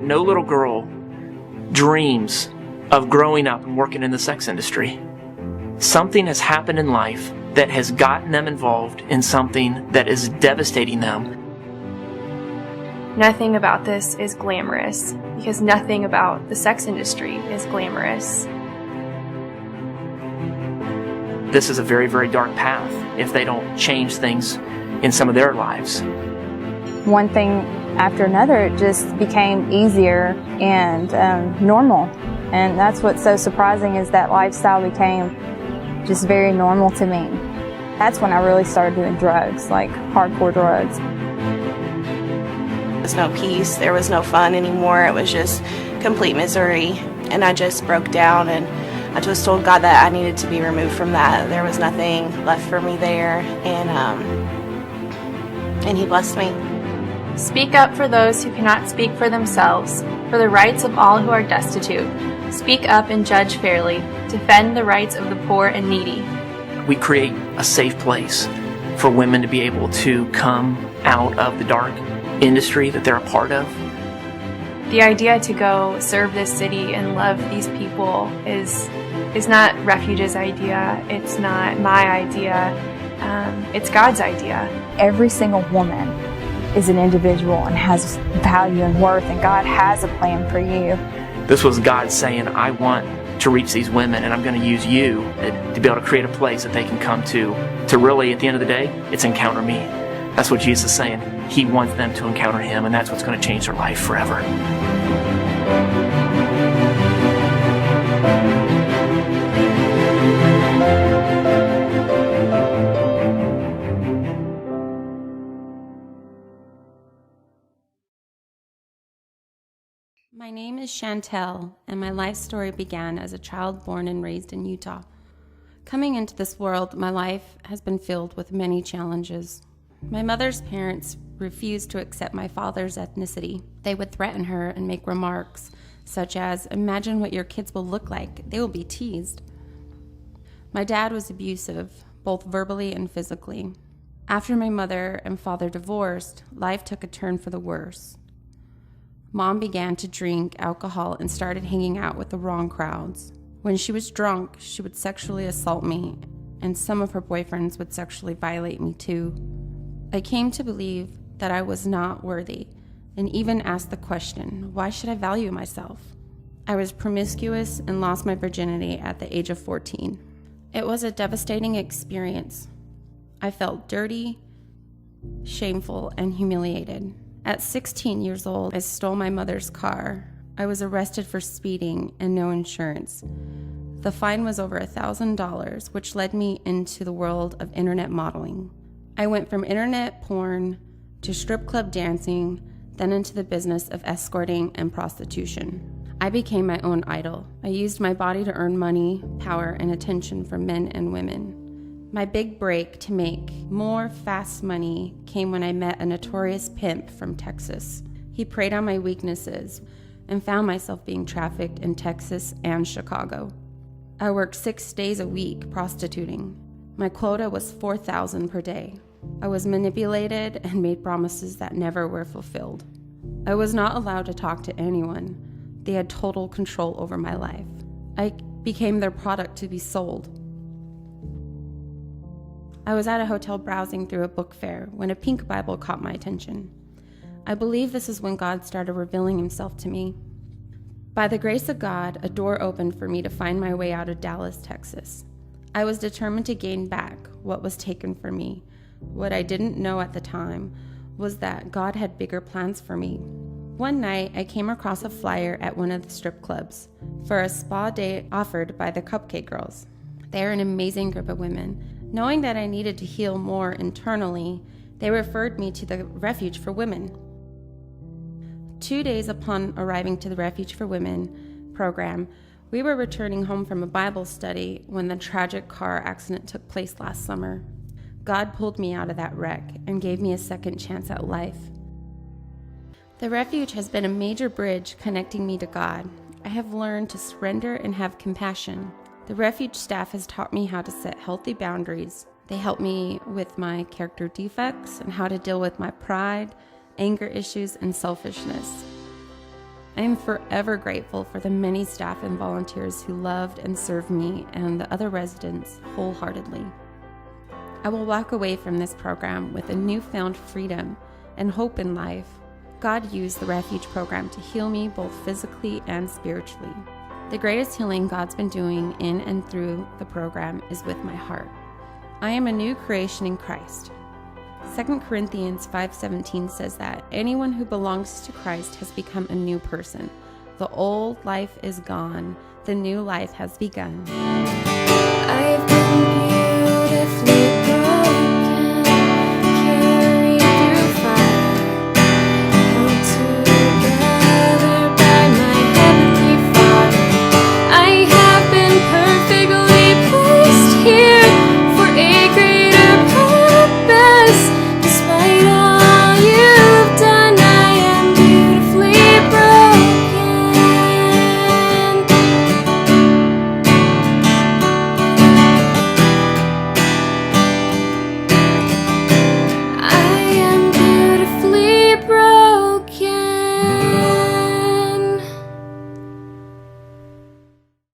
No little girl dreams of growing up and working in the sex industry. Something has happened in life that has gotten them involved in something that is devastating them. Nothing about this is glamorous, because nothing about the sex industry is glamorous. This is a very, very dark path if they don't change things in some of their lives. One thing after another, it just became easier and normal. And that's what's so surprising, is that lifestyle became just very normal to me. That's when I really started doing drugs, like hardcore drugs. There was no peace, there was no fun anymore. It was just complete misery. And I just broke down, and I just told God that I needed to be removed from that. There was nothing left for me there, and He blessed me. Speak up for those who cannot speak for themselves, for the rights of all who are destitute. Speak up and judge fairly. Defend the rights of the poor and needy. We create a safe place for women to be able to come out of the dark industry that they're a part of. The idea to go serve this city and love these people is not Refuge's idea. It's not my idea. It's God's idea. Every single woman is an individual and has value and worth, and God has a plan for you. This was God saying, I want to reach these women, and I'm going to use you to be able to create a place that they can come to really, at the end of the day, it's encounter me. That's what Jesus is saying. He wants them to encounter Him, and that's what's going to change their life forever. My name is Shantell, and my life story began as a child born and raised in Utah. Coming into this world, my life has been filled with many challenges. My mother's parents refused to accept my father's ethnicity. They would threaten her and make remarks such as, "Imagine what your kids will look like. They will be teased." My dad was abusive, both verbally and physically. After my mother and father divorced, life took a turn for the worse. Mom began to drink alcohol and started hanging out with the wrong crowds. When she was drunk, she would sexually assault me, and some of her boyfriends would sexually violate me too. I came to believe that I was not worthy, and even asked the question, why should I value myself? I was promiscuous and lost my virginity at the age of 14. It was a devastating experience. I felt dirty, shameful, and humiliated. At 16 years old, I stole my mother's car. I was arrested for speeding and no insurance. The fine was over $1,000, which led me into the world of internet modeling. I went from internet porn to strip club dancing, then into the business of escorting and prostitution. I became my own idol. I used my body to earn money, power, and attention from men and women. My big break to make more fast money came when I met a notorious pimp from Texas. He preyed on my weaknesses and found myself being trafficked in Texas and Chicago. I worked 6 days a week prostituting. My quota was $4,000 per day. I was manipulated and made promises that never were fulfilled. I was not allowed to talk to anyone. They had total control over my life. I became their product to be sold. I was at a hotel browsing through a book fair when a pink Bible caught my attention. I believe this is when God started revealing Himself to me. By the grace of God, a door opened for me to find my way out of Dallas, Texas. I was determined to gain back what was taken from me. What I didn't know at the time was that God had bigger plans for me. One night, I came across a flyer at one of the strip clubs for a spa day offered by the Cupcake Girls. They are an amazing group of women. Knowing that I needed to heal more internally, they referred me to the Refuge for Women. 2 days upon arriving to the Refuge for Women program, we were returning home from a Bible study when the tragic car accident took place last summer. God pulled me out of that wreck and gave me a second chance at life. The Refuge has been a major bridge connecting me to God. I have learned to surrender and have compassion. The Refuge staff has taught me how to set healthy boundaries. They help me with my character defects and how to deal with my pride, anger issues, and selfishness. I am forever grateful for the many staff and volunteers who loved and served me and the other residents wholeheartedly. I will walk away from this program with a newfound freedom and hope in life. God used the Refuge program to heal me both physically and spiritually. The greatest healing God's been doing in and through the program is with my heart. I am a new creation in Christ. 2 Corinthians 5:17 says that anyone who belongs to Christ has become a new person. The old life is gone, the new life has begun. I've